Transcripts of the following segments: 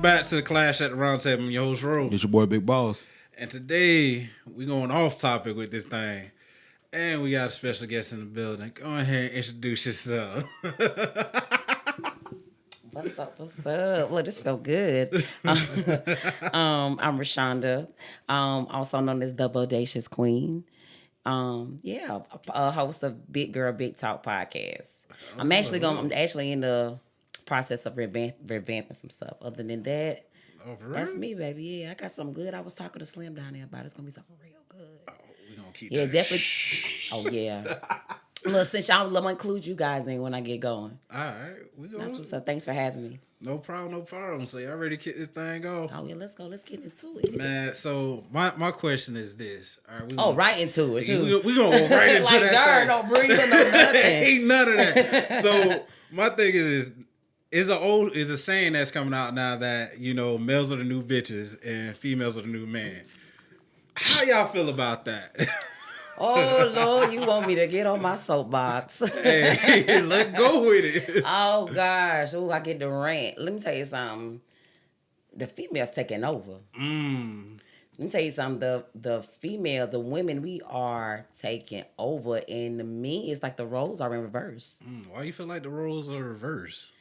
Back to the Clash at the Round Table. I'm your host, Ro. It's your boy Big Boss. And today, we going off topic with this thing. And we got a special guest in the building. Go ahead and introduce yourself. What's up? What's up? Look, this felt good. I'm Rashanda, also known as the Bodacious Queen. A host of Big Girl Big Talk podcast. I'm actually in the process of revamping some stuff. Other than that, that's me, baby. Yeah, I got something good. I was talking to Slim down there about it. It's gonna be something real good. Oh, we gonna keep Yeah, that. definitely. Oh yeah. Look, since y'all, I'm gonna include you guys in when I get going. All right. We That's going. what's up. Thanks for having me. No problem. So y'all ready to kick this thing off? Oh yeah, let's go. Let's get into it. Man, so my question is this. All right, Right into it too. We gonna go right into like that darn, thing. no breathing, no nothing. Ain't none of that. So my thing is a saying that's coming out now that, you know, males are the new bitches and females are the new man. How y'all feel about that? Oh Lord, you want me to get on my soapbox? Hey, let's go with it. Oh gosh, I get the rant. Let me tell you something. The females taking over. Let me tell you something. The women, we are taking over, and to me, it's like the roles are in reverse. Why you feel like the roles are reversed?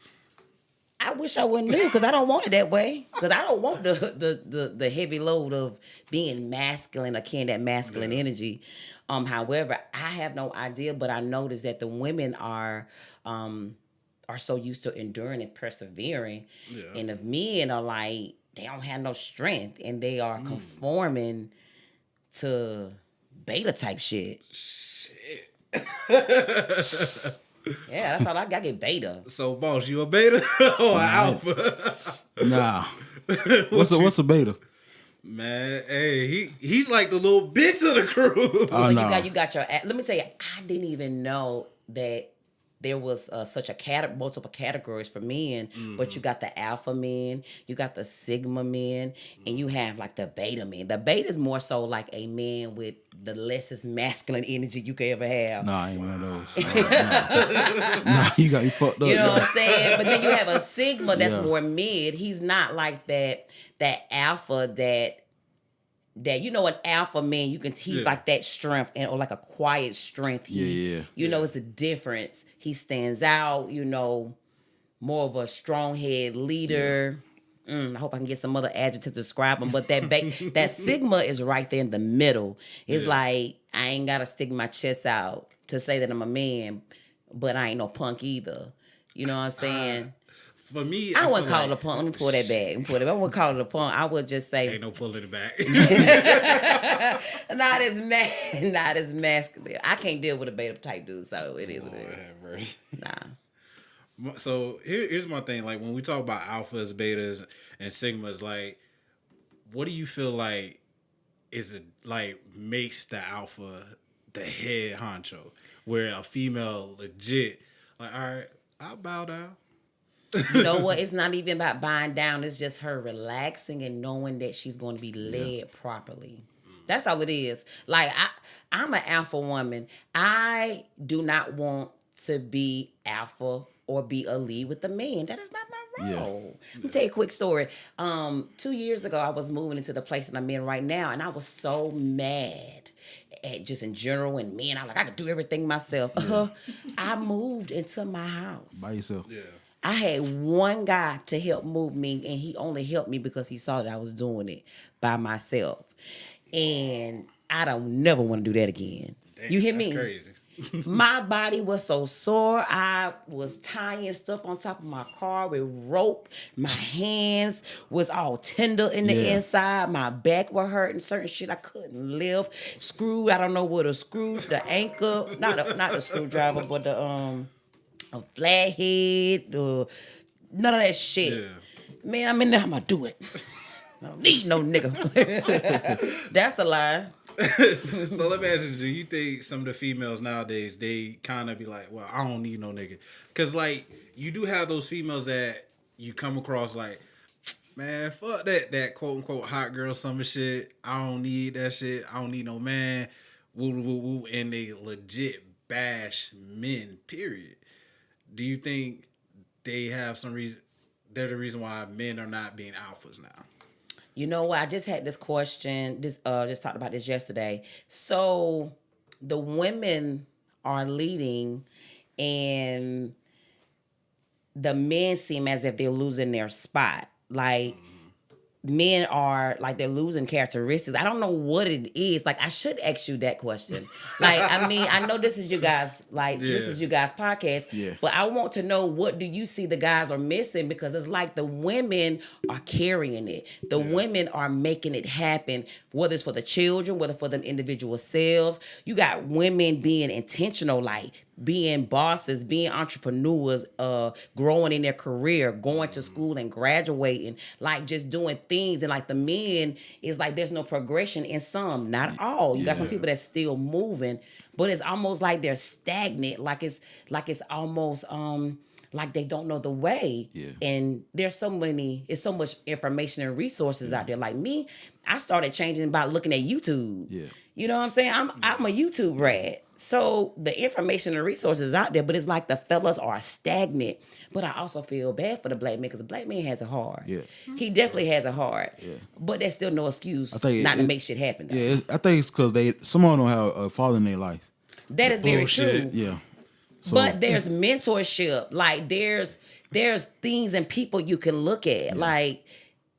I wish I wouldn't do because I don't want it that way. Because I don't want the heavy load of being masculine or carrying that masculine energy. However, I have no idea, but I noticed that the women are so used to enduring and persevering, and the men are like they don't have no strength and they are conforming to beta type shit. Yeah, that's all I got. Get beta. So, boss, you a beta or an alpha? Nah. What's a beta? Man, hey, he's like the little bitch of the crew. So you got your. Let me tell you, I didn't even know that there was such a multiple categories for men. But you got the alpha men, you got the sigma men, and you have like the beta men. The beta is more so like a man with the lessest masculine energy you could ever have. Nah, I ain't one of those. Nah, you got me fucked up. You know what I'm saying? But then you have a sigma that's more mid. He's not like that alpha that you know, an alpha man, he's like that strength or like a quiet strength. You know, it's a difference. He stands out, you know, more of a strong head leader. I hope I can get some other adjectives to describe him. But that sigma is right there in the middle. It's like, I ain't got to stick my chest out to say that I'm a man, but I ain't no punk either. You know what I'm saying? For me, I wouldn't call it a punk. Let me pull that back. I wouldn't call it a punk. I would just say, ain't no pulling it back. not as masculine. I can't deal with a beta type dude, so it is what it is. Nah. So here's my thing. Like, when we talk about alphas, betas, and sigmas, like, what do you feel like makes the alpha the head honcho, where a female legit like, all right, I'll bow down. You know what? It's not even about buying down. It's just her relaxing and knowing that she's going to be led properly. That's all it is. Like, I'm an alpha woman. I do not want to be alpha or be a lead with the man. That is not my role. Let me tell you a quick story. 2 years ago, I was moving into the place that I'm in right now, and I was so mad at just in general and men. I'm like, I could do everything myself. I moved into my house. By yourself. Yeah. I had one guy to help move me, and he only helped me because he saw that I was doing it by myself. And I don't never want to do that again. Damn, you hear me? That's crazy. My body was so sore. I was tying stuff on top of my car with rope. My hands was all tender in the inside. My back was hurting. Certain shit I couldn't lift. Screw. I don't know what a screw. The anchor. Not the screwdriver, but the a flathead. None of that shit. Yeah. Man, I'm in there. I'm gonna do it. I don't need no nigga. That's a lie. So let me ask you, do you think some of the females nowadays, they kind of be like, well, I don't need no nigga? Because, like, you do have those females that you come across like, man, fuck that quote-unquote hot girl summer shit. I don't need that shit. I don't need no man. Woo, woo, woo. And they legit bash men, period. Do you think they have some reason they're the reason why men are not being alphas now? You know what? I just had this question. Just talked about this yesterday. So the women are leading, and the men seem as if they're losing their spot. Like men are like they're losing characteristics. I don't know what it is. Like I should ask you that question. Like I mean, I know this is you guys this is you guys podcast. Yeah. But I want to know, what do you see the guys are missing? Because it's like the women are carrying it. The women are making it happen, whether it's for the children, whether for them individual selves. You got women being intentional, like being bosses, being entrepreneurs, growing in their career, going to school and graduating, like just doing things. And like the men is like there's no progression in some, not all. You got some people that's still moving, but it's almost like they're stagnant. Like it's almost like they don't know the way. Yeah. And there's so much information and resources out there. Like me, I started changing by looking at YouTube. Yeah. You know what I'm saying? I'm a YouTube rat. So the information and resources out there, but it's like the fellas are stagnant. But I also feel bad for the black man, because the black man has it hard. Yeah. He definitely has it hard. Yeah. But there's still no excuse think not to make shit happen, though. Yeah, I think it's because some of them don't have a father in their life. That is very true. Yeah. So, But there's mentorship. Like there's things and people you can look at. Like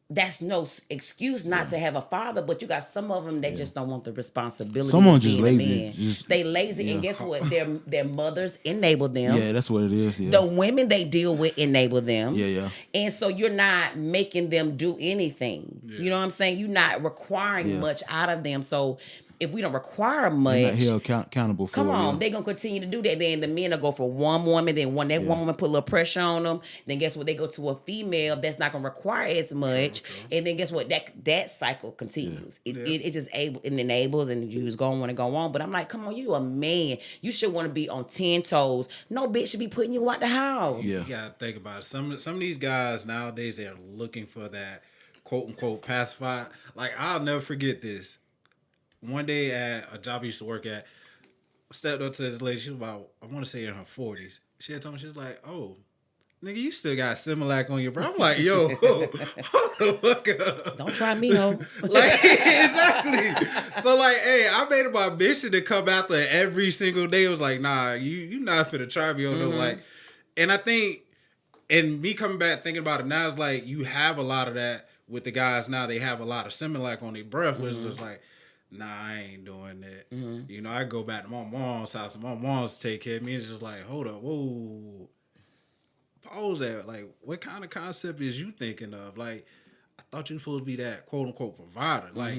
that's no excuse not to have a father, but you got some of them that just don't want the responsibility. Someone of just being a lazy. man. They lazy, and guess what? Their mothers enable them. Yeah, that's what it is. Yeah. The women they deal with enable them. Yeah. And so you're not making them do anything. Yeah. You know what I'm saying? You're not requiring much out of them. So if we don't require much, they're not held accountable for. Come on, they're gonna continue to do that. Then the men will go for one woman, then one woman put a little pressure on them. Then guess what? They go to a female that's not gonna require as much. And then guess what? That cycle continues. It just enables, and you just gonna want to go on. But I'm like, come on, you a man. You should want to be on 10 toes. No bitch should be putting you out the house. Yeah. You gotta think about it. Some of these guys nowadays, they're looking for that quote unquote pacified. Like I'll never forget this. One day at a job I used to work at, I stepped up to this lady. She was about, I want to say in her 40s. She had told me, she was like, "Oh, nigga, you still got Similac on your bro." I'm like, "Yo, hold the fuck up. Don't try me, ho." Like, exactly. So, like, hey, I made it my mission to come out there every single day. It was like, nah, you not finna try me on no, like, and I think, and me coming back thinking about it now, it's like, you have a lot of that with the guys now. They have a lot of Similac on their breath, which is just like, nah, I ain't doing that. You know, I go back to my mom's house and my mom's take care of me. It's just like, hold up, whoa. Pause that. Like, what kind of concept is you thinking of? Like, I thought you were supposed to be that quote unquote provider. Like,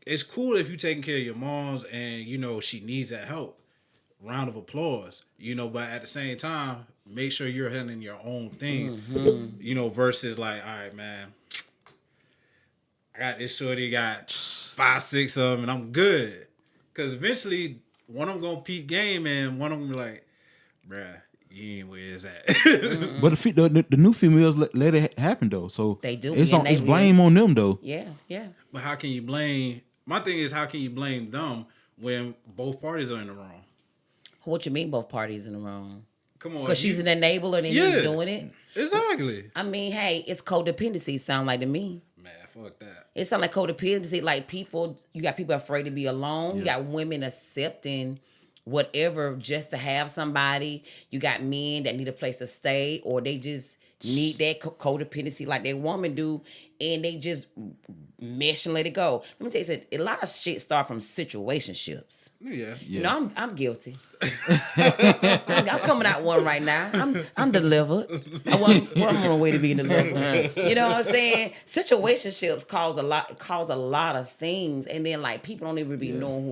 it's cool if you taking care of your mom's and, you know, she needs that help. Round of applause. You know, but at the same time, make sure you're handling your own things. You know, versus like, all right, man, I got this shorty, got 5, 6 of them, and I'm good. Because eventually, one of them going to peak game, and one of them be like, bruh, you ain't where it's at. But the new females let it happen, though. So they do. It's blame on them, though. Yeah. But how can you blame... My thing is, how can you blame them when both parties are in the wrong? What you mean both parties in the wrong? Come on. Because she's an enabler and he's doing it? Exactly. I mean, hey, it's codependency, sound like to me. Fuck that. It sounds like codependency. Like you got people afraid to be alone. Yeah. You got women accepting whatever just to have somebody. You got men that need a place to stay, or they just need that codependency like their woman do, and they just mesh and let it go. Let me tell you something. A lot of shit start from situationships. Yeah. You know, I'm guilty. I'm coming out one right now. I'm delivered. I'm on my way to being delivered. You know what I'm saying? Situationships cause a lot of things, and then like people don't even be knowing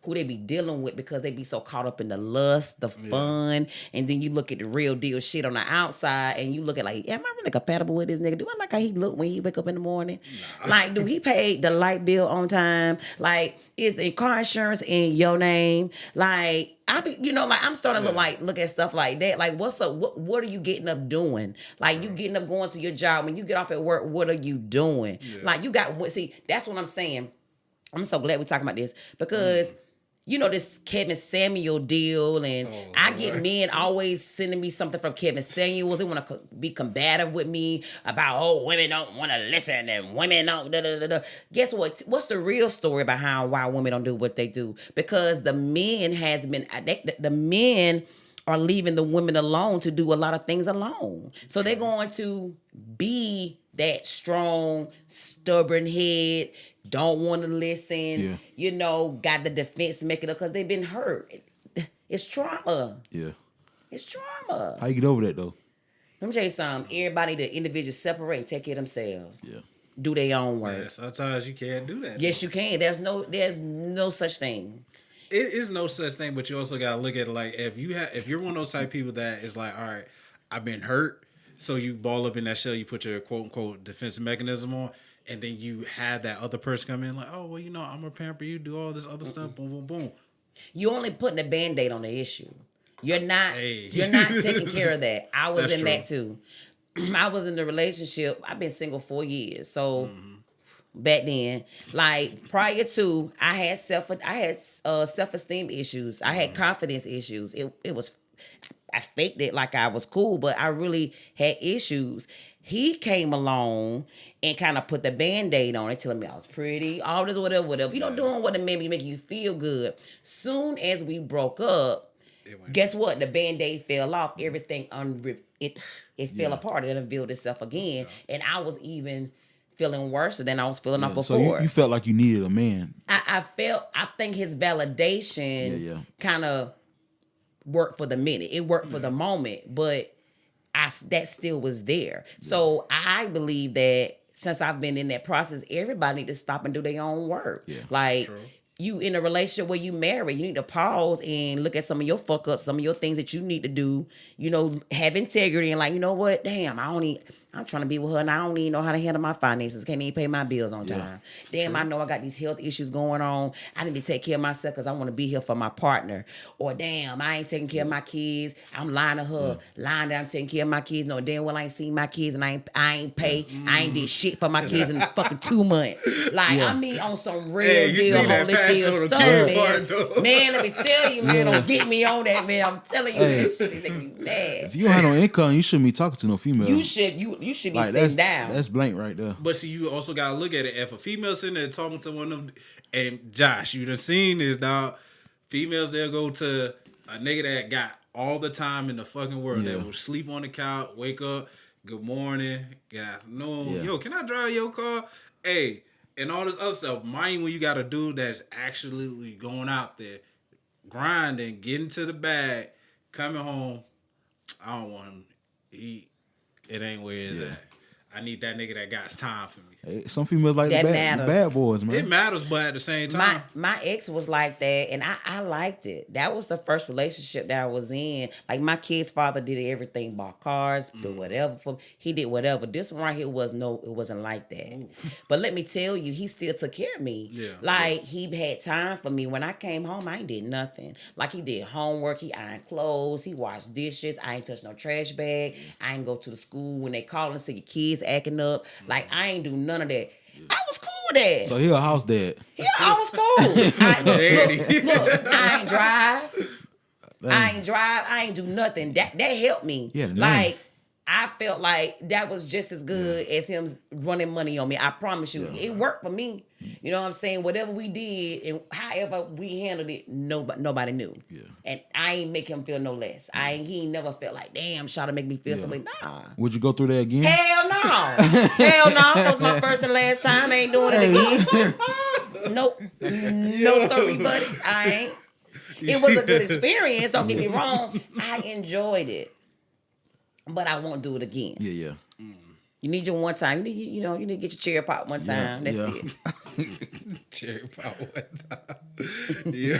who they be dealing with because they be so caught up in the lust, the fun, and then you look at the real deal shit on the outside, and you look at like, am I really compatible with this nigga? Do I like how he look when he wake up in the morning? Nah. Like, do he pay the light bill on time? Like, is the car insurance in your name? Like, I'm starting to look at stuff like that. Like, what's up? What are you getting up doing? Like, you getting up going to your job. When you get off at work, what are you doing? Yeah. Like, that's what I'm saying. I'm so glad we're talking about this because this Kevin Samuel deal, and I get men always sending me something from Kevin Samuel. They want to be combative with me about, women don't want to listen and women don't da. Guess what? What's the real story behind why women don't do what they do? Because the men the men are leaving the women alone to do a lot of things alone. So they're going to be that strong, stubborn head, don't want to listen, got the defense mechanism because they've been hurt. It's trauma. Yeah. It's trauma. How you get over that, though? Let me tell you something. Everybody, the individuals separate and take care of themselves. Yeah. Do their own work. Yeah, sometimes you can't do that. Yes, you can. There's no such thing. It is no such thing, but you also gotta look at it like if you're one of those type of people that is like, all right, I've been hurt, so you ball up in that shell, you put your quote unquote defense mechanism on, and then you have that other person come in like, oh well, I'm a pamper you, do all this other stuff, boom, boom, boom. You only putting a Band-Aid on the issue. You're not taking care of that. I was in that too. I was in the relationship. I've been single 4 years, so. Back then, like prior to, I had self-esteem issues. I had confidence issues. I faked it like I was cool, but I really had issues. He came along and kind of put the Band-Aid on it, telling me I was pretty, all this, whatever. Doing what it made me make you feel good. Soon as we broke up, guess what? The Band-Aid fell off. Everything it fell apart. It unveiled itself again, and I was even feeling worse than I was feeling off before. So you felt like you needed a man. I think his validation kind of worked for the minute. It worked for the moment, but that still was there. Yeah. So I believe that since I've been in that process, everybody need to stop and do their own work. Yeah. Like, true. You in a relationship where you married, you need to pause and look at some of your fuck ups, some of your things that you need to do, have integrity and like, you know what? Damn, I'm trying to be with her and I don't even know how to handle my finances. Can't even pay my bills on time. Damn, true. I know I got these health issues going on. I need to take care of myself because I want to be here for my partner. Or damn, I ain't taking care of my kids. I'm lying to her, lying that I'm taking care of my kids. No, damn well I ain't seen my kids and I ain't pay. I ain't did shit for my kids in fucking 2 months. Like, I mean, on some real deal, Holyfield stuff, man. Man, let me tell you, man, don't get me on that, man. I'm telling you, that shit is making me mad. If you don't have no income, you shouldn't be talking to no female. You should be sitting down. That's blank right there. But see, you also gotta look at it. If a female sitting there talking to one of them, and Josh, you done seen this, dog. Females, they'll go to a nigga that got all the time in the fucking world. That will sleep on the couch, wake up, good morning, good afternoon. Yo, can I drive your car? Hey, and all this other stuff. Mind when you got a dude that's actually going out there, grinding, getting to the bag, coming home. I don't want him to eat. It ain't where it's at. I need that nigga that got time for me. Hey, some females like the bad boys, man. It matters, but at the same time. My ex was like that, and I liked it. That was the first relationship that I was in. Like, my kid's father did everything, bought cars, do whatever for me. He did whatever. This one right here it wasn't like that. Ooh. But let me tell you, he still took care of me. Yeah, like, he had time for me. When I came home, I ain't did nothing. Like, he did homework, he ironed clothes, he washed dishes, I ain't touched no trash bag, I ain't go to the school when they call and say your kids acting up. Like, I ain't do none of that. I was cool with that. So he a house dad. Yeah, I was cool. Look, I ain't drive. I ain't do nothing. That helped me. Yeah, like, I felt like that was just as good as him running money on me. I promise you. Yeah. It worked for me. You know what I'm saying? Whatever we did and however we handled it, nobody knew. Yeah. And I ain't make him feel no less. He ain't never felt like, damn, try to make me feel something. Nah. Would you go through that again? Hell no. Hell no. That was my first and last time. I ain't doing it again. Nope. No, sorry, buddy. I ain't. It was a good experience. Don't get me wrong. I enjoyed it. But I won't do it again. Yeah. You need your one time. You need to get your cherry pop one time. That's it. Cherry pop one time. Yeah.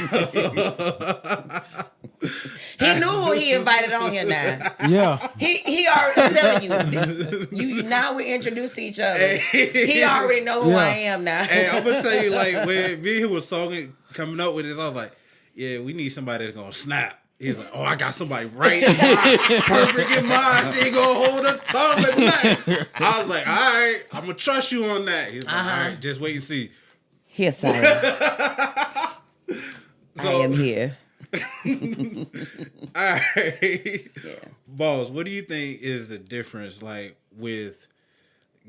He knew who he invited on here now. Yeah. He already telling you. Now we introduced each other. He already know who I am now. Hey, I'm gonna tell you, like, when me who was coming up with this, I was like, yeah, we need somebody that's gonna snap. He's like, oh, I got somebody right in mind, perfect in mind. She ain't gonna hold her tongue at night. I was like, all right, I'm gonna trust you on that. He's like, all right, just wait and see. Here's Sarah. I am here. All right. Yeah. Boss, what do you think is the difference like with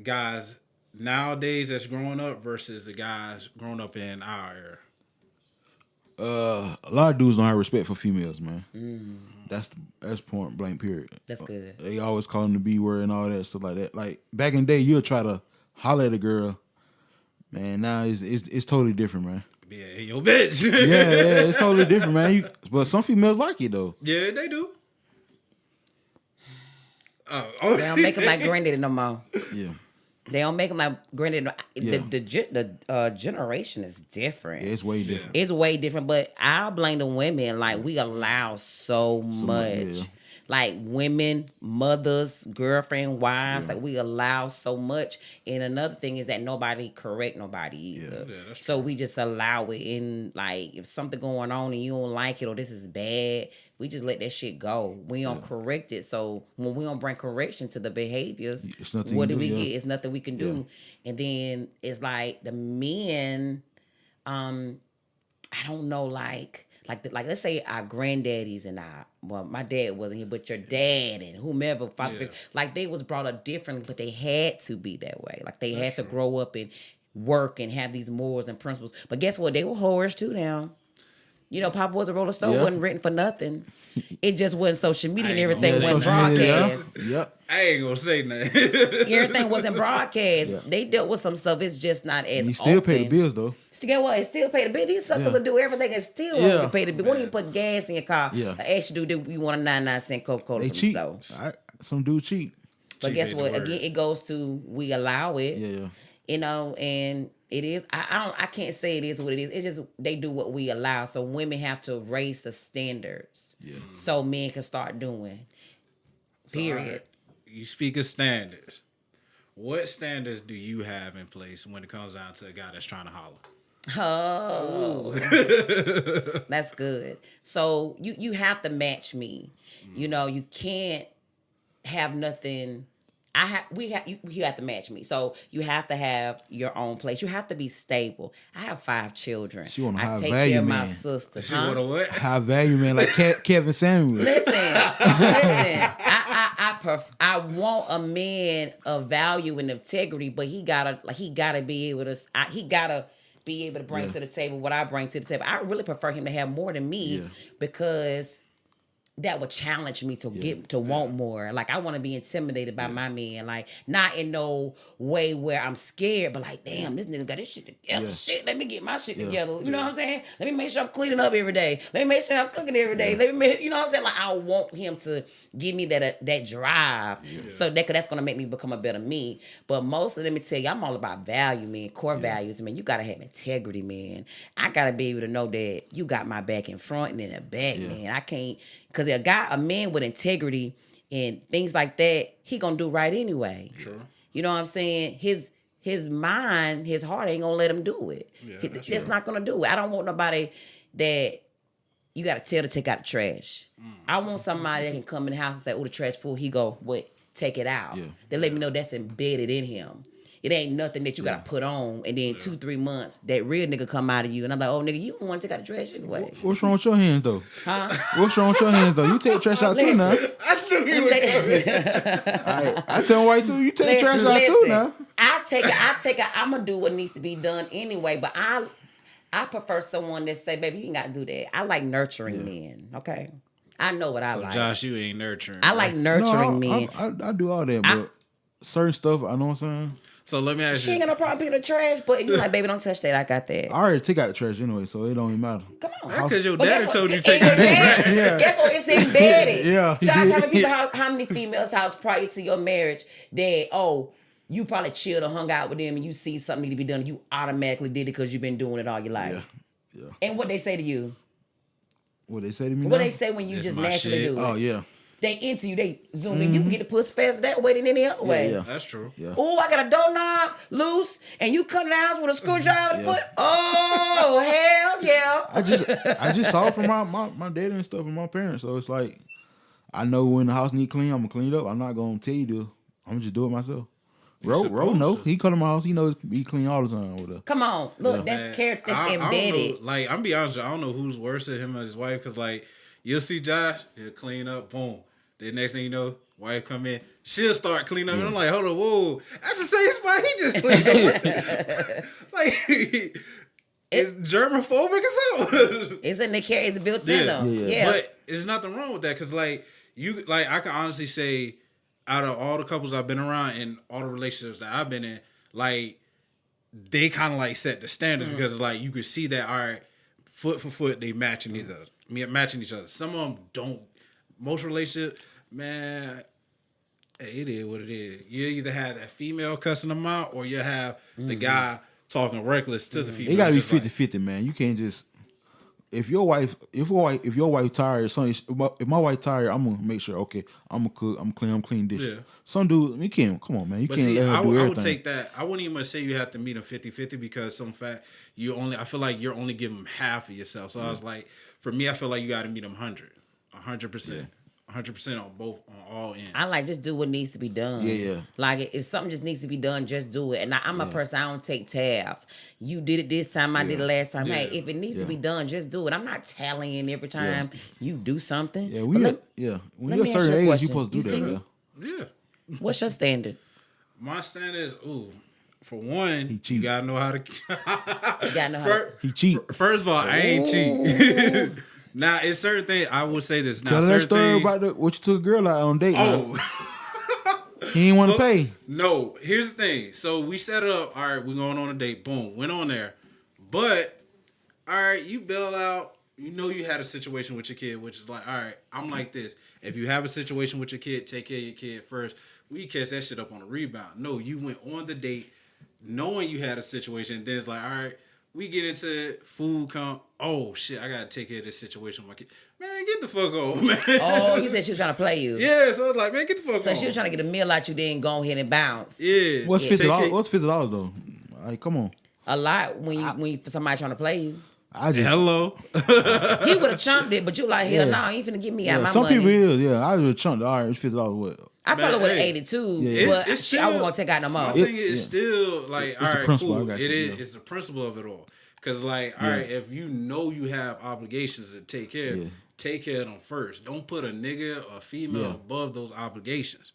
guys nowadays that's growing up versus the guys growing up in our era? A lot of dudes don't have respect for females, man. That's point blank period. That's good. They always call them the B word and all that stuff like that. Like back in the day, you'll try to holler at a girl. Man, now it's totally different, man. Yeah, yo, bitch. yeah, it's totally different, man. But some females like it though. Yeah, they do. Oh, They don't make them like granddaddy no more. Yeah. They don't make them like granddaddy. Yeah. The generation is different. Yeah, it's way different. It's way different, but I'll blame the women. Like, we allow so much. yeah. Like, women, mothers, girlfriend, wives, like, we allow so much. And another thing is that nobody correct nobody either. Yeah, so we just allow it. And, like, if something going on and you don't like it or this is bad, we just let that shit go. We don't correct it. So when we don't bring correction to the behaviors, what do we get? It's nothing we can do. And then it's like the men, I don't know, like let's say our granddaddies and my dad wasn't here, but your dad and whomever, father figure, like they was brought up differently, but they had to be that way. Like they had to grow up and work and have these morals and principles. But guess what? They were whores too now. You know, Papa Was a Rolling Stone wasn't written for nothing. It just wasn't social media and everything wasn't broadcast. Yep. I ain't gonna say nothing. Everything wasn't broadcast. Yeah. They dealt with some stuff. It's just not as you still open. Pay the bills though. Still what? Still pay the bill. These suckers will do everything and still won't pay the bill. Won't even put gas in your car. Yeah. I ask you, do you want a 99-cent Coca-Cola They from cheat. the store? Some dude cheat. But guess what? Again, it goes to we allow it. Yeah. You know, and it is. I can't say it is what it is. It's just they do what we allow. So women have to raise the standards. Yeah. So men can start doing. Period. So, you speak of standards. What standards do you have in place when it comes down to a guy that's trying to holler? Oh, that's good. So you have to match me. You know, you can't have nothing. You have to match me. So you have to have your own place. You have to be stable. I have 5 children. She want a high I take value care of man. my sister. She want a what? High value man, like Kevin Samuels. Listen. I want a man of value and integrity, but he gotta be able to bring to the table what I bring to the table. I really prefer him to have more than me because that would challenge me to want more. Like, I want to be intimidated by my man. Like, not in no way where I'm scared, but like, damn, this nigga got his shit together. Yeah. Shit, let me get my shit together. You know what I'm saying? Let me make sure I'm cleaning up every day. Let me make sure I'm cooking every day. Let me make, you know what I'm saying? Like, I want him to give me that drive. So that's gonna make me become a better me. But mostly, let me tell you, I'm all about value, man. Core values, man. You gotta have integrity, man. I gotta be able to know that you got my back in front and in the back, man. I can't. Because a man with integrity and things like that, he gonna do right anyway. Sure. You know what I'm saying? His mind, his heart ain't gonna let him do it. That's not gonna do it. I don't want nobody that you gotta tell to take out the trash. I want somebody that can come in the house and say, "Oh, the trash full." He go, "What? Take it out." They let me know that's embedded in him. It ain't nothing that you gotta put on, and then 2-3 months that real nigga come out of you, and I'm like, oh nigga, you don't want to take out the trash anyway. What's wrong with your hands though? Huh? What's wrong with your hands though? You take trash out too now. I knew you was I tell white too. You take trash out too now. I take it. I'm gonna do what needs to be done anyway. But I prefer someone that say, baby, you ain't gotta do that. I like nurturing men. Okay, I know what I like. Josh, you ain't nurturing. I like nurturing men. I do all that, but certain stuff, I know what I'm saying. So let me ask you. She ain't got no problem picking the trash, but if you like, baby, don't touch that. I got that. I already took out the trash anyway, so it don't even matter. Come on. Because your But daddy guess told what? you to take out the trash. Guess what? It's embedded. Yeah. How many females house prior to your marriage that, you probably chilled or hung out with them and you see something need to be done, you automatically did it because you've been doing it all your life. Yeah. And what they say to you? What they say to me What now? they say when you It's just my naturally shit. do it? Oh, yeah. They into you. They zoom in. You can get the pussy faster that way than any other way. Yeah. That's true. Yeah. Oh, I got a doorknob loose, and you come to the house with a screwdriver to put. Oh, hell yeah! I just saw it from my dad and stuff and my parents, so it's like I know when the house need clean, I'm gonna clean it up. I'm not gonna tell you to. I'm gonna just do it myself. Ro, no, he come to my house. He knows he clean all the time with her. Come on, look, that's character that's embedded. I don't know, like, I'm be honest with you, I don't know who's worse than him or his wife, because like you'll see Josh, he'll clean up, boom. The next thing you know, wife come in, she'll start cleaning up, and I'm like, hold on, whoa, that's the same spot he just cleaned up. Like, is germophobic or something? It's in the care. It's built in them. Yeah. But there's nothing wrong with that, because like I can honestly say, out of all the couples I've been around and all the relationships that I've been in, like they kind of like set the standards because like you could see that, all right, foot for foot they matching each other. Some of them don't. Most relationships, man, it is what it is. You either have that female cussing them out, or you have the guy talking reckless to the female. It gotta be 50-50, man. You can't just if your wife tired, if my wife tired, I'm gonna make sure, okay, I'm gonna cook, I'm clean dishes. Yeah. Some dude, you can't, come on, man, you can't let her do everything. I would take that. I wouldn't even say you have to meet them 50-50 because I feel like you're only giving them half of yourself. So I was like, for me, I feel like you got to meet them 100%. 100% on all ends. I like just do what needs to be done. Yeah. Like if something just needs to be done, just do it. And I'm a person, I don't take tabs. You did it this time, I did it last time. Hey, if it needs to be done, just do it. I'm not tallying every time you do something. Yeah, when you're a certain age, you're supposed to do that. Yeah. What's your standards? My standards, for one, you gotta know how to. You gotta know how. He cheat. First of all, I ain't cheat. Now, it's certain things. I will say this. Now, tell that story about what you took a girl out on date. He ain't want to pay. No, here's the thing. So we set up. All right, we're going on a date. Boom, went on there. But all right, you bail out. You know you had a situation with your kid, which is like, all right, I'm like this. If you have a situation with your kid, take care of your kid first. We catch that shit up on a rebound. No, you went on the date knowing you had a situation. Then it's like, all right. We get into it, food come. Oh shit! I gotta take care of this situation with my kid. Man, get the fuck off, man. Oh, you said she was trying to play you. Yeah, so I was like, man, get the fuck off. So she was trying to get a meal out you, then go ahead and bounce. Yeah. What's $50? What's $50 though? Like, come on. A lot when you for somebody trying to play you. Hello. He would have chunked it, but you like, hell no, you ain't finna give me out my some money. Some people is, I would have chunked. All right, it's $50. What? I probably would have ate it too, but I wasn't gonna take out no more. I think it's still like, all right, cool. It is. It's the principle of it all. Because, like, all right, if you know you have obligations to take care of, take care of them first. Don't put a nigga or female above those obligations.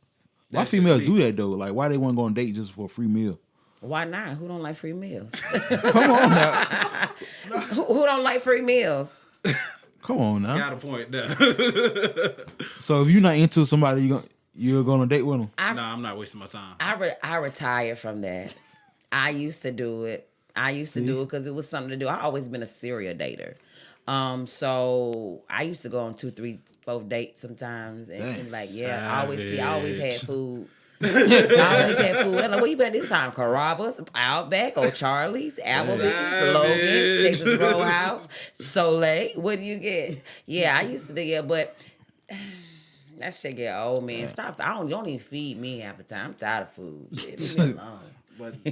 Why females do that, though? Like, why they want to go on date just for a free meal? Why not? Who don't like free meals? Come on now. Who don't like free meals? Come on now. Got a point there. So, if you're not into somebody, you're going on a date with them? Nah, I'm not wasting my time. I retired from that. I used to do it. Do it because it was something to do. I always been a serial dater. So I used to go on 2, 3, 4 dates sometimes. And like, I always had food. I always had food. I'm like, where you been this time? Carrabba's, Outback, O'Charlie's, Applebee's, Logan's, Texas Roadhouse, Soleil. What do you get? Yeah, I used to do that, but that shit get old, man. Stop. Don't even feed me half the time. I'm tired of food. Shit, leave me alone. But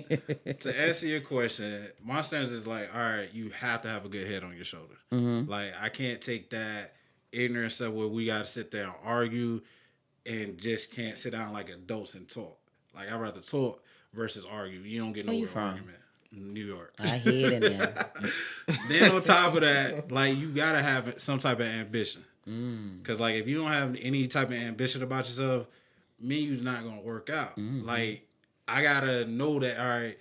to answer your question, my stance is like, all right, you have to have a good head on your shoulders. Mm-hmm. Like, I can't take that ignorant stuff where we got to sit there and argue and just can't sit down like adults and talk. Like, I'd rather talk versus argue. You don't get nowhere with argument. New York. I hear it in there. Then on top of that, like, you got to have some type of ambition. Because, like, if you don't have any type of ambition about yourself, me and you's not going to work out. Mm-hmm. Like, I gotta know that, all right,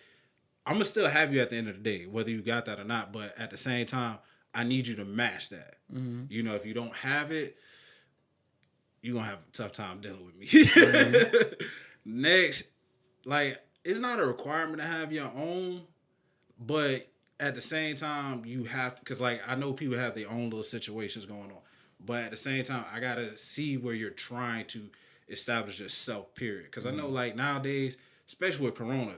I'm gonna still have you at the end of the day, whether you got that or not. But at the same time, I need you to match that. Mm-hmm. You know, if you don't have it, you're gonna have a tough time dealing with me. Mm-hmm. Next, like, it's not a requirement to have your own, but at the same time, you have to, because, like, I know people have their own little situations going on. But at the same time, I gotta see where you're trying to establish yourself, period. Because I know, like, nowadays, especially with Corona,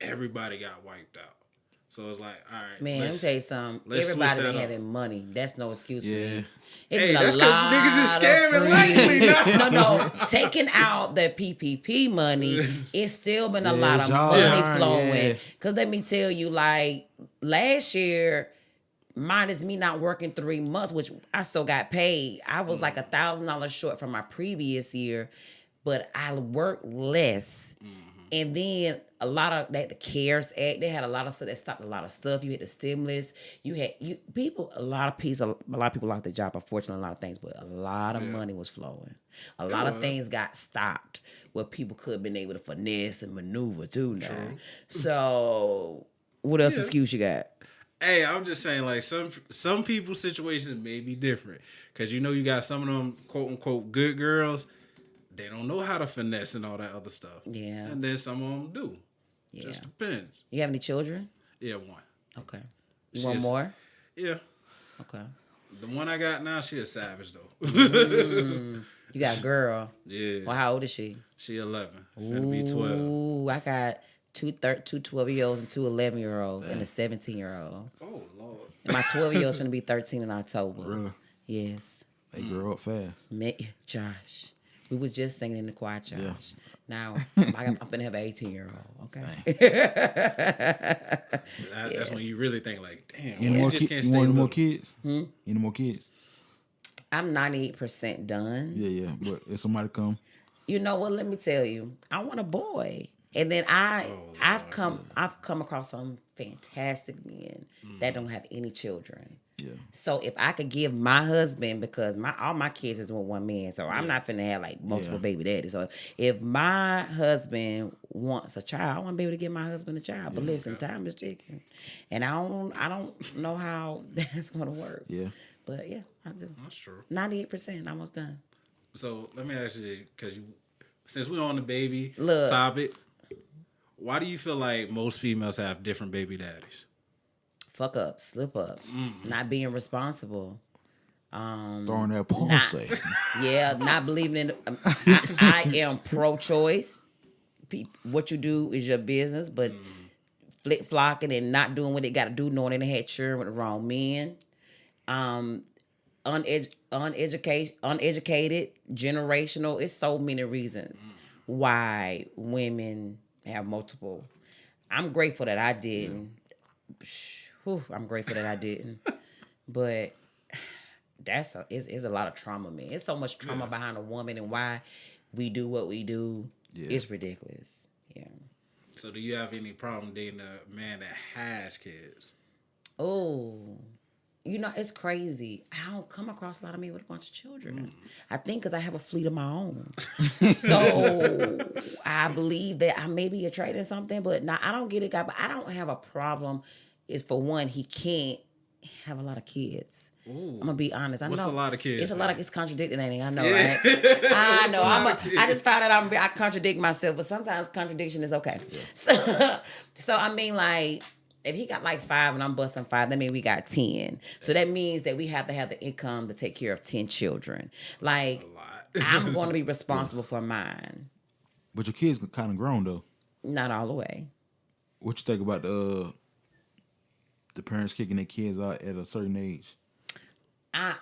everybody got wiped out. So it's like, all right. Man, let me tell you something. Everybody been having money. That's no excuse for me. It's been a lot niggas is scamming lately. No. Taking out the PPP money, it's still been a lot of money flowing. Because let me tell you, like, last year, minus me not working 3 months, which I still got paid, I was like $1,000 short from my previous year, but I worked less. And then a lot of that, the CARES Act, they had a lot of stuff that stopped a lot of stuff. You had the stimulus. You had a lot of people lost their job. Unfortunately, a lot of things, but a lot of money was flowing. A lot of things got stopped where people could have been able to finesse and maneuver too now. True. So, what else excuse you got? Hey, I'm just saying, like, some people's situations may be different. Because you got some of them quote unquote good girls. They don't know how to finesse and all that other stuff. Yeah. And then some of them do. Yeah. Just depends. You have any children? Yeah, one. Okay. You want more? Yeah. Okay. The one I got now, she a savage, though. You got a girl. Yeah. Well, how old is she? She 11. Finna be 12. Ooh, I got two 12-year-olds and two 11-year-olds and a 17-year-old. Oh, Lord. And my 12-year-old's finna be 13 in October. Really? Yes. They grow up fast. Josh. We was just singing in the choir, Josh. Yeah. Now, I'm finna have an 18-year-old, okay? That's when you really think, like, damn, you want any more kids? Any more kids? I'm 98% done. Yeah. But if somebody come. You know what? Let me tell you. I want a boy. And then I've come across some fantastic men that don't have any children. Yeah. So if I could give my husband, because all my kids is with one man, so I'm not finna have like multiple baby daddies. So if my husband wants a child, I want to be able to give my husband a child. But listen, time is ticking, and I don't know how that's gonna work. Yeah. But yeah, I do. That's true. 98%, almost done. So let me ask you, because since we're on the baby topic, why do you feel like most females have different baby daddies? Fuck up, slip up, not being responsible, throwing that pussy. Not believing in. I am pro-choice. What you do is your business, but flip flocking and not doing what they got to do, knowing they had children with the wrong men, uneducated, generational. It's so many reasons why women have multiple. I'm grateful that I didn't. I'm grateful that I didn't. But it's a lot of trauma, man. It's so much trauma behind a woman and why we do what we do. Yeah. It's ridiculous. Yeah. So do you have any problem dating a man that has kids? Oh, it's crazy. I don't come across a lot of men with a bunch of children. I think because I have a fleet of my own. So I believe that I may be attracted to something, but I don't get it, guy. But I don't have a problem. Is for one, he can't have a lot of kids. Ooh. I'm gonna be honest. I know a lot of kids. It's a lot of it's contradicting, ain't it? I know, right? I know. I just found out I contradict myself, but sometimes contradiction is okay. Yeah. So I mean, like, if he got like 5 and I'm busting 5, that means we got 10. So that means that we have to have the income to take care of 10 children. Like, I'm going to be responsible for mine. But your kids kind of grown though. Not all the way. What you think about the parents kicking their kids out at a certain age?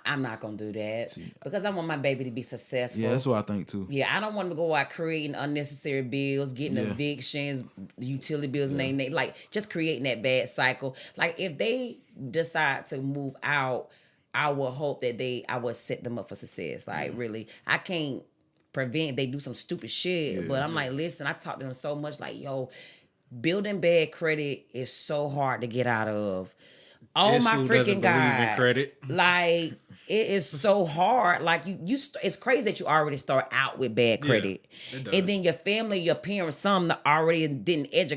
I'm not going to do that because I want my baby to be successful. Yeah, that's what I think too. Yeah, I don't want to go out creating unnecessary bills, getting evictions, utility bills, and like just creating that bad cycle. Like if they decide to move out, I will hope that I will set them up for success. Like really, I can't prevent they do some stupid shit, but I'm like, listen, I talk to them so much like, yo, building bad credit is so hard to get out of. Oh my freaking God! Credit. Like it is so hard. Like you, it's crazy that you already start out with bad credit, and then your family, your parents, some that already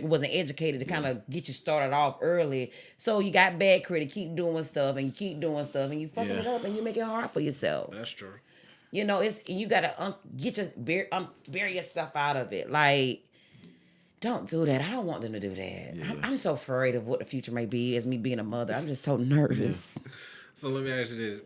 wasn't educated to kind of get you started off early. So you got bad credit. Keep doing stuff, and you keep doing stuff, and you fucking it up, and you make it hard for yourself. That's true. You gotta bury yourself out of it. Like. Don't do that. I don't want them to do that. Yeah. I'm so afraid of what the future may be as me being a mother. I'm just so nervous. So let me ask you this.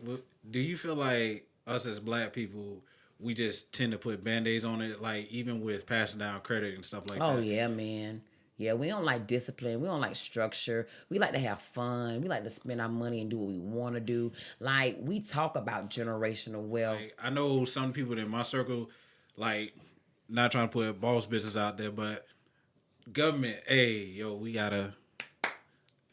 Do you feel like us as black people, we just tend to put Bandaids on it, like even with passing down credit and stuff like that? Oh, yeah, man. Yeah, we don't like discipline. We don't like structure. We like to have fun. We like to spend our money and do what we want to do. Like, we talk about generational wealth. Like, I know some people in my circle, like, not trying to put boss business out there, but government, hey, yo, we gotta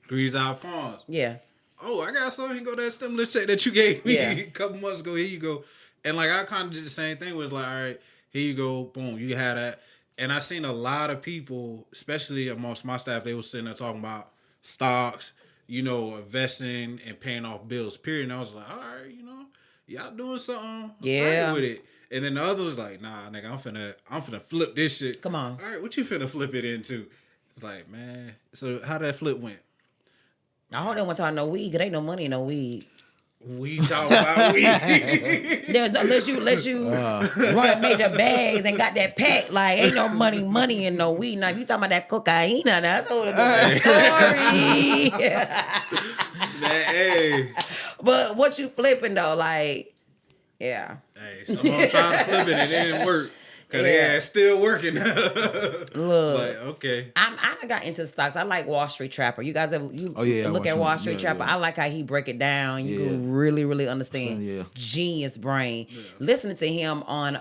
grease our palms. Yeah. Oh, I got something. Go that stimulus check that you gave me a couple months ago. Here you go. And like I kind of did the same thing. Was like, all right, here you go. Boom, you had that. And I seen a lot of people, especially amongst my staff, they were sitting there talking about stocks, investing and paying off bills, period. And I was like, all right, y'all doing something right with it. And then the other was like, nah, nigga, I'm finna flip this shit. Come on. All right, what you finna flip it into? It's like, man, so how that flip went? I hope they want to talk no weed, because ain't no money in no weed. We talk about weed. There's no, unless you run major bags and got that pack, like ain't no money in no weed. Now if you talking about that cocaine, now that's a whole different story. Man, hey. But what you flipping though, like, yeah. Hey, someone trying to flip it and it didn't work. Cause they ass still working. Look, like, okay. I got into stocks. I like Wall Street Trapper. You guys ever look at Wall Street Trapper? Yeah. I like how he break it down. You can really, really understand. Genius brain. Yeah. Listening to him on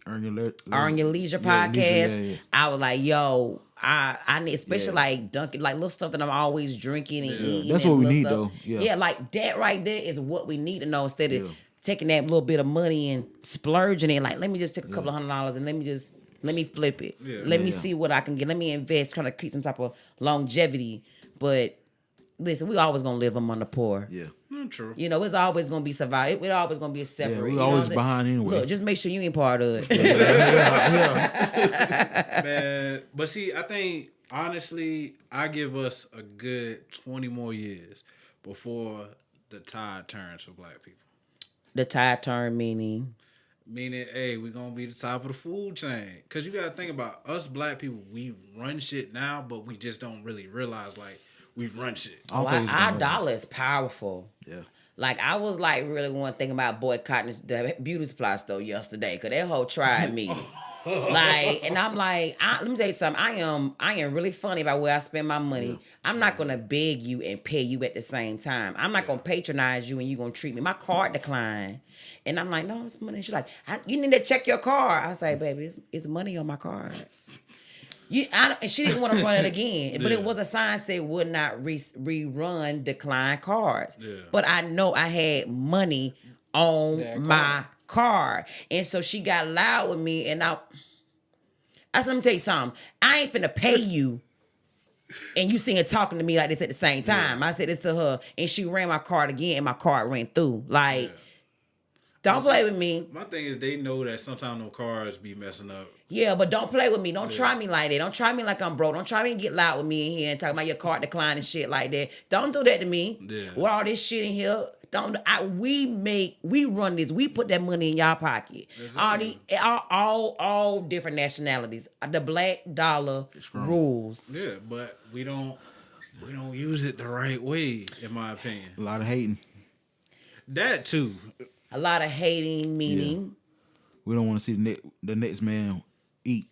Earn Your Leisure podcast, I was like, yo, I need, especially like dunking, like little stuff that I'm always drinking and eating. That's what we need stuff. though. Yeah, like that right there is what we need to know instead of taking that little bit of money and splurging it. Like, let me just take a couple of $100 and let me flip it. Yeah. Let me see what I can get. Let me invest, trying to keep some type of longevity. But listen, we always gonna live among the poor. Yeah. True. It's always gonna be survival. It's always gonna be a separate. We're always behind anyway. Look, just make sure you ain't part of it. Man, but see, I think honestly, I give us a good 20 more years before the tide turns for black people. The tide turn meaning, hey, we're gonna be the top of the food chain. Cause you gotta think about us black people. We run shit now, but we just don't really realize like we run shit. Our dollar is powerful. Yeah. Like I was like really one thing about boycotting the beauty supply store yesterday, cause that whole tried me. Like, and I'm like, let me tell you something. I am really funny about where I spend my money. Yeah. I'm not gonna beg you and pay you at the same time. I'm not gonna patronize you and you gonna treat me. My card declined, and I'm like, no, it's money. She's like, you need to check your card. I was like, baby, it's money on my card. And she didn't want to run it again, but it was a sign said would not rerun declined cards. Yeah. But I know I had money on my card, and so she got loud with me, and I said, let me tell you something. I ain't finna pay you, and you sitting here talking to me like this at the same time. I said this to her, and she ran my card again, and my card ran through. Like, don't play with me. My thing is they know that sometimes no cards be messing up. Yeah, but don't play with me. Don't try me like that. Don't try me like I'm broke. Don't try me to get loud with me in here and talk about your card decline and shit like that. Don't do that to me. Yeah. With all this shit in here. We run this. We put that money in y'all pocket. Exactly. All different nationalities. The black dollar rules. Yeah, but we don't use it the right way, in my opinion. A lot of hating. That too. A lot of hating, meaning. Yeah. We don't want to see the next man eat.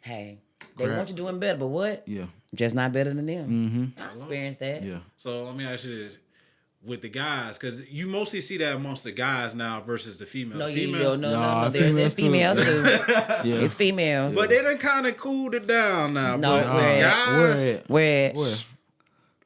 Hey, they want you doing better, but what? Yeah. Just not better than them. Mm-hmm. I experienced that. Yeah. So let me ask you this. With the guys, because you mostly see that amongst the guys now versus the females. No. There's females too. Yeah. It's females. But they done kind of cooled it down now. No, where?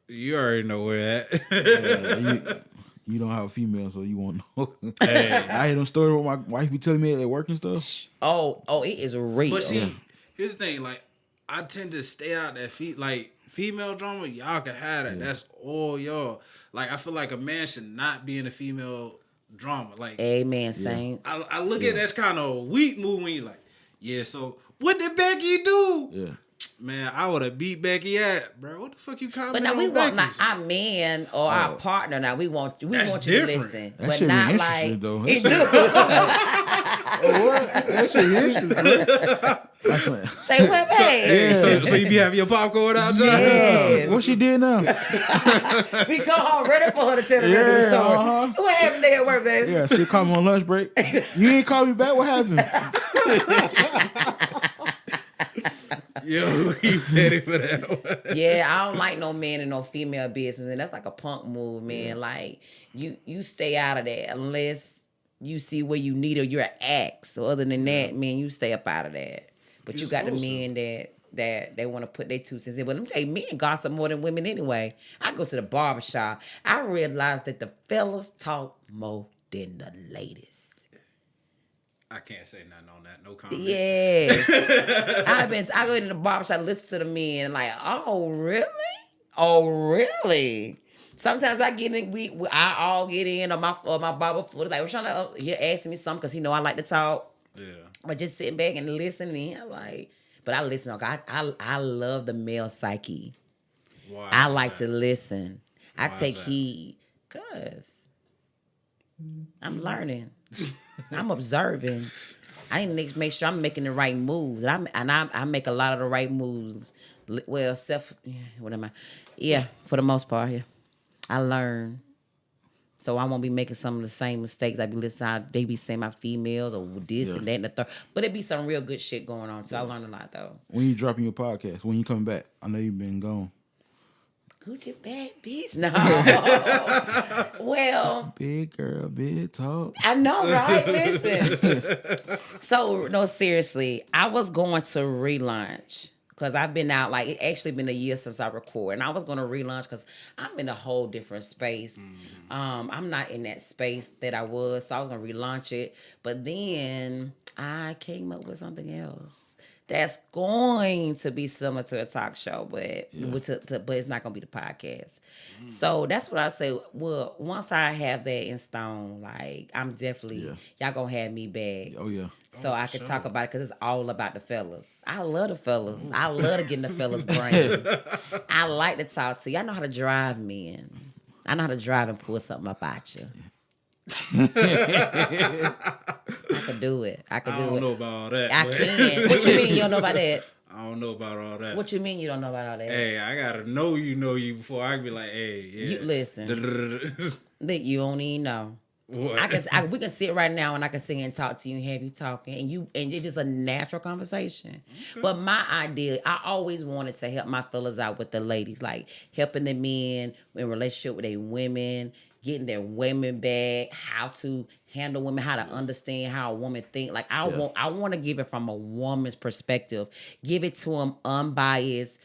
You already know where at. You don't have a female, so you won't know. Hey. I hear them stories where my wife be telling me at work and stuff. Oh, it is real. But see, here's the thing. Like, I tend to stay out that female drama. Y'all can have that. Yeah. That's all y'all. Like, I feel like a man should not be in a female drama. Like, amen, saint. I look at that's kind of a weak move when you like, so what did Becky do? Yeah. Man, I would have beat Becky at, bro. What the fuck you commenting on? But now we want not our man or our partner. Now we want you different. To listen, that but not like though. It do. That shit interesting. Say what, babe? So you be having your popcorn out, John? Yes. What she did now? We come home ready for her to tell the rest of the story. Uh-huh. What happened there at work, baby? Yeah, she called me on lunch break. You ain't called me back. What happened? Yo, you ready for that one? Yeah, I don't like no man and no female business, and that's like a punk move, man. Yeah. Like you stay out of that unless you see where you need or you're an axe. So other than that, man, you stay up out of that. But you got the men that they want to put their 2 cents in. But let me tell you, men gossip more than women anyway. I go to the barbershop. I realize that the fellas talk more than the ladies. I can't say nothing on that. No comment. Yes. I go into the barbershop, listen to the men, like, oh, really? Oh, really? Sometimes I get in, I all get in on my barber foot, like, Rashanda, you're asking me something because he know I like to talk. Yeah. But just sitting back and listening, I'm like, but I listen. I love the male psyche. Why? I like to listen. I take that? heed, cause I'm learning. I'm observing. I need to make sure I'm making the right moves, and I make a lot of the right moves. Well, what am I? Yeah, for the most part, yeah. I learn. So I won't be making some of the same mistakes. I be listening how they be saying my females or this and that and the third. But it be some real good shit going on. So I learned a lot though. When you dropping your podcast, when you coming back, I know you've been gone. Gucci bad bitch. No. Well. Big girl, big talk. I know, right? Listen. So, no, seriously, I was going to relaunch. Because I've been out, like, it actually been a year since I record. And I was going to relaunch because I'm in a whole different space. Mm-hmm. I'm not in that space that I was. So I was going to relaunch it. But then I came up with something else that's going to be similar to a talk show, but but it's not going to be the podcast. So that's what I say. Well, once I have that in stone, like, I'm definitely, y'all going to have me back. Oh, yeah. So I could talk about it because it's all about the fellas. I love the fellas. I love to get in the fellas' brains. I like to talk to you. I know how to drive men. I know how to drive and pull something up at you. I could do it. I don't know about all that. I can. What you mean you don't know about that? I don't know about all that. What you mean you don't know about all that? Hey, I gotta know you before I can be like, hey, yeah. You listen. That you don't even know. What? We can sit right now and I can sit and talk to you and have you talking and it's just a natural conversation. Okay. But my idea, I always wanted to help my fellas out with the ladies, like helping the men in relationship with their women, getting their women back, how to handle women, how to understand how a woman think. Like I want to give it from a woman's perspective, give it to them unbiased,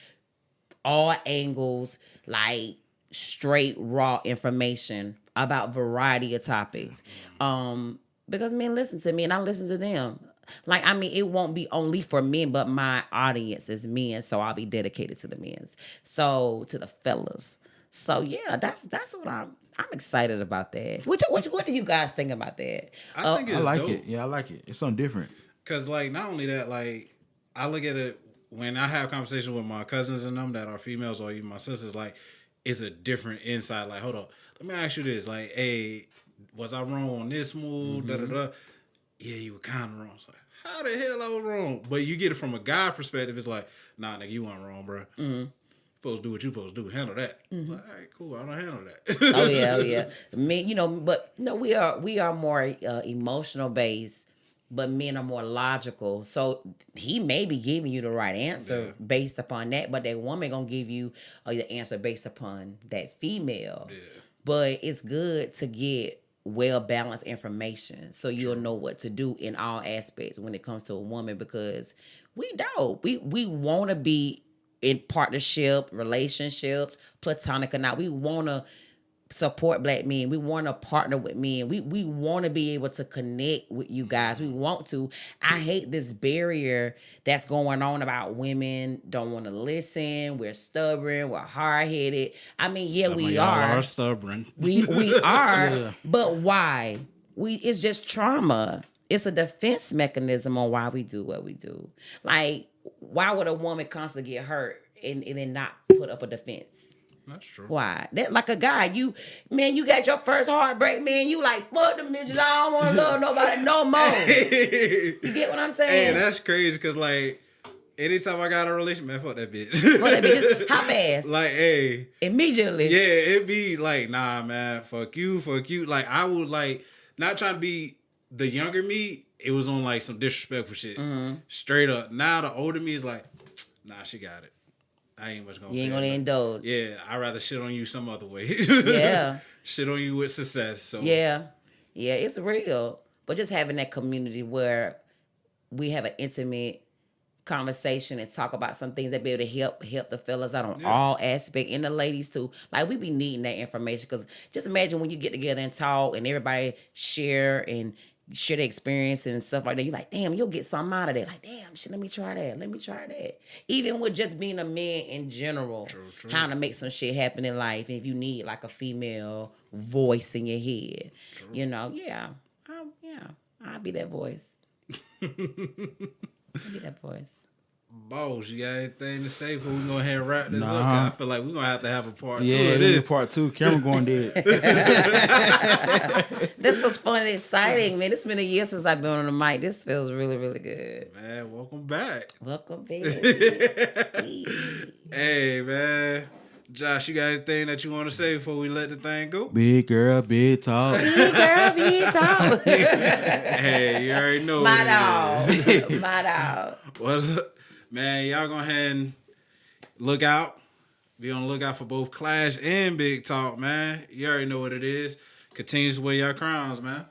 all angles, like straight raw information about variety of topics. Because men listen to me and I listen to them. Like, I mean, it won't be only for men, but my audience is men, so I'll be dedicated to the men. So to the fellas. So yeah, that's what I'm excited about that. What do you guys think about that? I think it's like dope. it. Yeah, I like it. It's something different. Cause like not only that, like I look at it when I have conversations with my cousins and them that are females or even my sisters, like it's a different insight. Like, hold up, let me ask you this. Like, hey, was I wrong on this move? Mm-hmm. Yeah, you were kind of wrong. It's like, how the hell I was wrong? But you get it from a guy perspective. It's like, nah, nigga, you weren't wrong, bro. Mm-hmm. Supposed to do what you supposed to do. Handle that. Mm-hmm. Like, all right, cool. I don't handle that. Oh yeah. Men, but no, we are more emotional based, but men are more logical. So he may be giving you the right answer based upon that, but that woman gonna give you the answer based upon that female. Yeah. But it's good to get well-balanced information so you'll know what to do in all aspects when it comes to a woman, because we want to be in partnership, relationships, platonic or not. We want to support black men. We want to partner with men. We want to be able to connect with you guys. We want to. I hate this barrier that's going on about women don't want to listen. We're stubborn. We're hard-headed. I mean, yeah, Some we of y'all are stubborn. We are, but why? It's just trauma. It's a defense mechanism on why we do what we do. Like, why would a woman constantly get hurt and then not put up a defense? That's true. Why? That like a guy, you got your first heartbreak, man. You like, fuck them bitches. I don't want to love nobody no more. You get what I'm saying? Hey, that's crazy because like anytime I got a relationship, man, fuck that bitch. Fuck that bitch. How fast? Like, hey. Immediately. Yeah, it'd be like, nah, man, fuck you. Like, I would like not trying to be the younger me. It was on like some disrespectful shit. Mm-hmm. Straight up. Now the older me is like, nah, she got it. I ain't much gonna. You ain't gonna indulge. Yeah, I'd rather shit on you some other way. Yeah. Shit on you with success. So yeah, it's real. But just having that community where we have an intimate conversation and talk about some things that be able to help the fellas out on all aspects, and the ladies too. Like, we be needing that information, because just imagine when you get together and talk and everybody share and share the experience and stuff like that. You're like, damn, you'll get something out of that. Like, damn, shit, let me try that. Let me try that. Even with just being a man in general, True. how to make some shit happen in life. If you need like a female voice in your head, you know, I'll be that voice. I'll be that voice. Boss, you got anything to say before we go ahead and wrap this up? Nah. I feel like we're going to have a part 2 Yeah, of this. part 2. Camera going dead. This was fun and exciting, man. It's been a year since I've been on the mic. This feels really, really good. Man, welcome back. Welcome back. Hey, man. Josh, you got anything that you want to say before we let the thing go? Big girl, big talk. Big girl, big talk. Hey, you already know. My dog. My dog. What's up? Man, y'all go ahead and look out. Be on the lookout for both Clash and Big Talk, man. You already know what it is. Continue to wear your crowns, man.